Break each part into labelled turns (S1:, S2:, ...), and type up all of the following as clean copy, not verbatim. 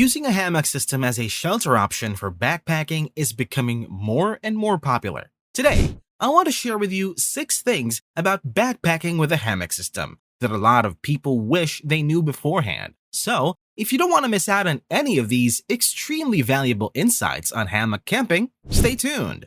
S1: Using a hammock system as a shelter option for backpacking is becoming more and more popular. Today, I want to share with you 6 things about backpacking with a hammock system that a lot of people wish they knew beforehand. So, if you don't want to miss out on any of these extremely valuable insights on hammock camping, stay tuned.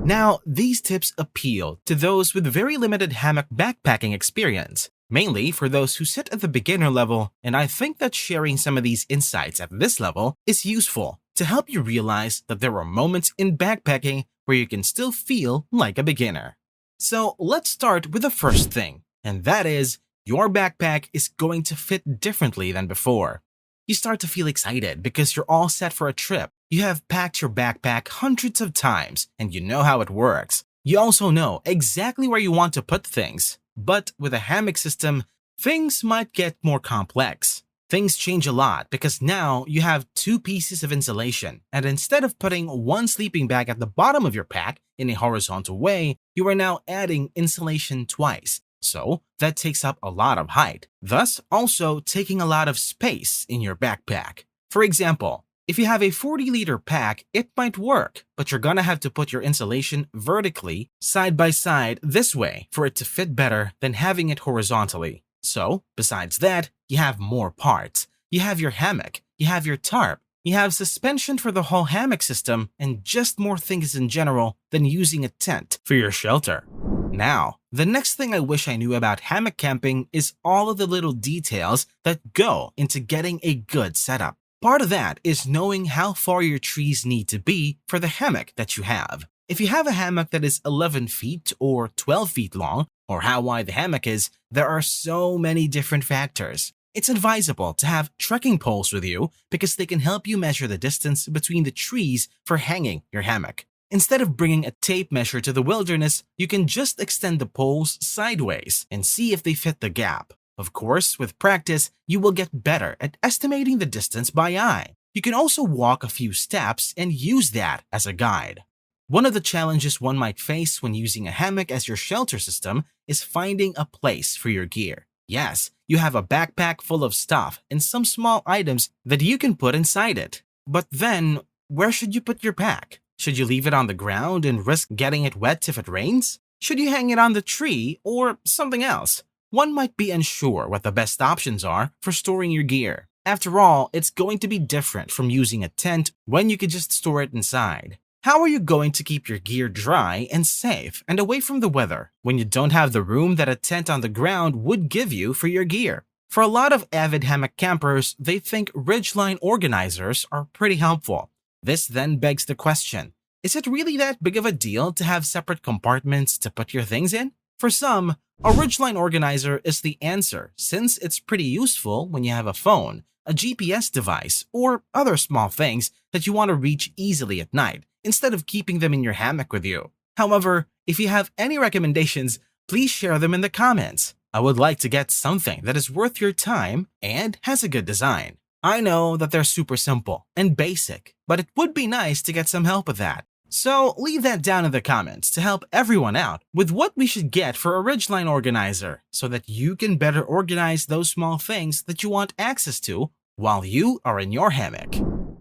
S1: Now, these tips appeal to those with very limited hammock backpacking experience, mainly for those who sit at the beginner level, and I think that sharing some of these insights at this level is useful to help you realize that there are moments in backpacking where you can still feel like a beginner. So let's start with the first thing, and that is your backpack is going to fit differently than before. You start to feel excited because you're all set for a trip. You have packed your backpack hundreds of times and you know how it works. You also know exactly where you want to put things. But with a hammock system, things might get more complex. Things change a lot because now you have 2 pieces of insulation, and instead of putting one sleeping bag at the bottom of your pack in a horizontal way, you are now adding insulation twice. So that takes up a lot of height, thus also taking a lot of space in your backpack. For example, if you have a 40-liter pack, it might work, but you're gonna have to put your insulation vertically, side by side this way for it to fit better than having it horizontally. So, besides that, you have more parts. You have your hammock, you have your tarp, you have suspension for the whole hammock system, and just more things in general than using a tent for your shelter. Now, the next thing I wish I knew about hammock camping is all of the little details that go into getting a good setup. Part of that is knowing how far your trees need to be for the hammock that you have. If you have a hammock that is 11 feet or 12 feet long, or how wide the hammock is, there are so many different factors. It's advisable to have trekking poles with you because they can help you measure the distance between the trees for hanging your hammock. Instead of bringing a tape measure to the wilderness, you can just extend the poles sideways and see if they fit the gap. Of course, with practice, you will get better at estimating the distance by eye. You can also walk a few steps and use that as a guide. One of the challenges one might face when using a hammock as your shelter system is finding a place for your gear. Yes, you have a backpack full of stuff and some small items that you can put inside it. But then, where should you put your pack? Should you leave it on the ground and risk getting it wet if it rains? Should you hang it on the tree or something else? One might be unsure what the best options are for storing your gear. After all, it's going to be different from using a tent when you could just store it inside. How are you going to keep your gear dry and safe and away from the weather when you don't have the room that a tent on the ground would give you for your gear? For a lot of avid hammock campers, they think ridgeline organizers are pretty helpful. This then begs the question, is it really that big of a deal to have separate compartments to put your things in? For some, a ridgeline organizer is the answer since it's pretty useful when you have a phone, a GPS device, or other small things that you want to reach easily at night instead of keeping them in your hammock with you. However, if you have any recommendations, please share them in the comments. I would like to get something that is worth your time and has a good design. I know that they're super simple and basic, but it would be nice to get some help with that. So leave that down in the comments to help everyone out with what we should get for a ridgeline organizer so that you can better organize those small things that you want access to while you are in your hammock.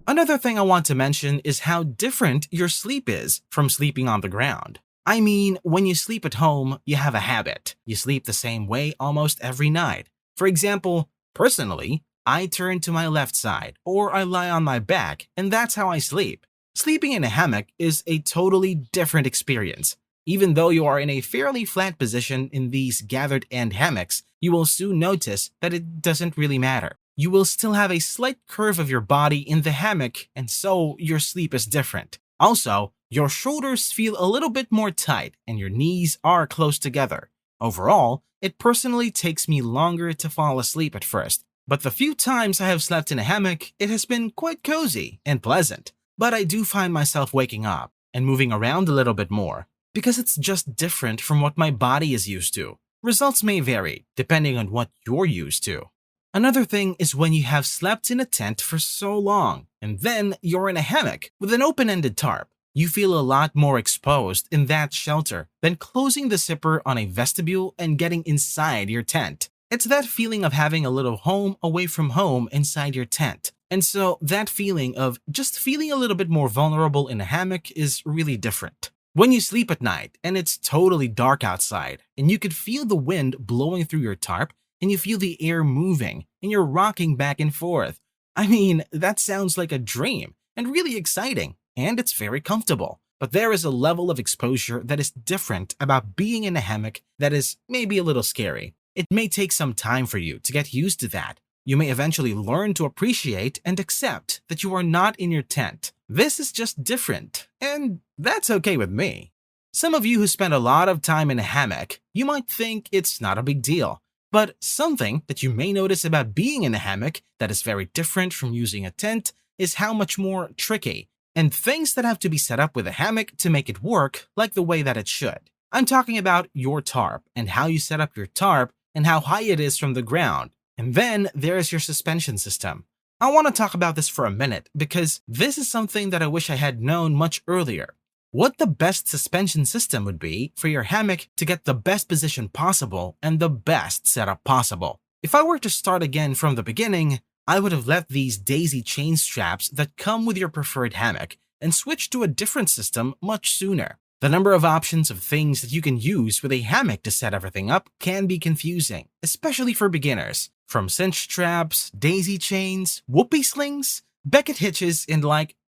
S1: Another thing I want to mention is how different your sleep is from sleeping on the ground. I mean, when you sleep at home, you have a habit. You sleep the same way almost every night. For example, personally, I turn to my left side or I lie on my back, and that's how I sleep. Sleeping in a hammock is a totally different experience. Even though you are in a fairly flat position in these gathered end hammocks, you will soon notice that it doesn't really matter. You will still have a slight curve of your body in the hammock, and so your sleep is different. Also, your shoulders feel a little bit more tight and your knees are close together. Overall, it personally takes me longer to fall asleep at first, but the few times I have slept in a hammock, it has been quite cozy and pleasant. But I do find myself waking up and moving around a little bit more because it's just different from what my body is used to. Results may vary depending on what you're used to. Another thing is when you have slept in a tent for so long and then you're in a hammock with an open-ended tarp. You feel a lot more exposed in that shelter than closing the zipper on a vestibule and getting inside your tent. It's that feeling of having a little home away from home inside your tent. And so that feeling of just feeling a little bit more vulnerable in a hammock is really different. When you sleep at night and it's totally dark outside and you could feel the wind blowing through your tarp and you feel the air moving and you're rocking back and forth. I mean, that sounds like a dream and really exciting, and it's very comfortable. But there is a level of exposure that is different about being in a hammock that is maybe a little scary. It may take some time for you to get used to that. You may eventually learn to appreciate and accept that you are not in your tent. This is just different, and that's okay with me. Some of you who spend a lot of time in a hammock, you might think it's not a big deal. But something that you may notice about being in a hammock that is very different from using a tent is how much more tricky, and things that have to be set up with a hammock to make it work like the way that it should. I'm talking about your tarp and how you set up your tarp and how high it is from the ground. And then there's your suspension system. I want to talk about this for a minute because this is something that I wish I had known much earlier. What the best suspension system would be for your hammock to get the best position possible and the best setup possible. If I were to start again from the beginning, I would have left these daisy chain straps that come with your preferred hammock and switched to a different system much sooner. The number of options of things that you can use with a hammock to set everything up can be confusing, especially for beginners. From cinch straps, daisy chains, whoopee slings, Beckett hitches, and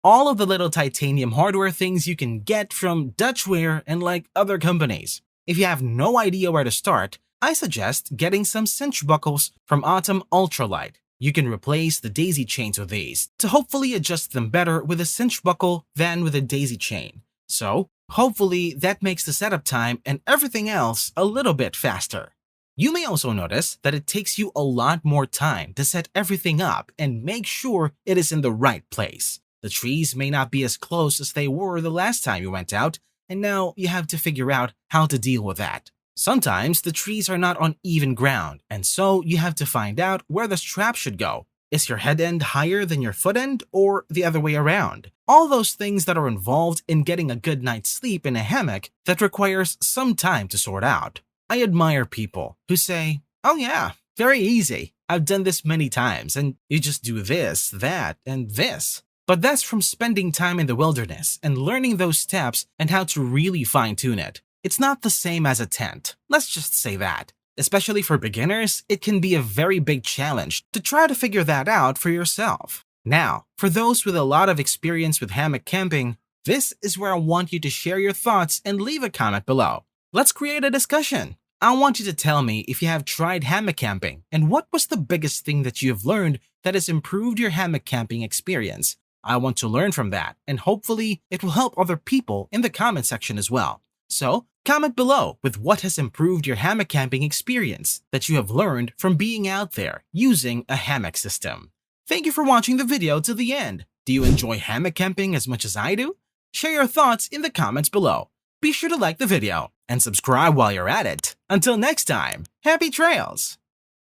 S1: all of the little titanium hardware things you can get from Dutchware and other companies. If you have no idea where to start, I suggest getting some cinch buckles from Autumn Ultralight. You can replace the daisy chains with these to hopefully adjust them better with a cinch buckle than with a daisy chain. So, hopefully that makes the setup time and everything else a little bit faster. You may also notice that it takes you a lot more time to set everything up and make sure it is in the right place. The trees may not be as close as they were the last time you went out, and now you have to figure out how to deal with that. Sometimes the trees are not on even ground, and so you have to find out where the strap should go. Is your head end higher than your foot end or the other way around? All those things that are involved in getting a good night's sleep in a hammock that requires some time to sort out. I admire people who say, "Oh yeah, very easy. I've done this many times and you just do this, that, and this." But that's from spending time in the wilderness and learning those steps and how to really fine-tune it. It's not the same as a tent, let's just say that. Especially for beginners, it can be a very big challenge to try to figure that out for yourself. Now, for those with a lot of experience with hammock camping, this is where I want you to share your thoughts and leave a comment below. Let's create a discussion. I want you to tell me if you have tried hammock camping and what was the biggest thing that you have learned that has improved your hammock camping experience. I want to learn from that, and hopefully it will help other people in the comment section as well. So, comment below with what has improved your hammock camping experience that you have learned from being out there using a hammock system. Thank you for watching the video to the end. Do you enjoy hammock camping as much as I do? Share your thoughts in the comments below. Be sure to like the video and subscribe while you're at it. Until next time, happy trails!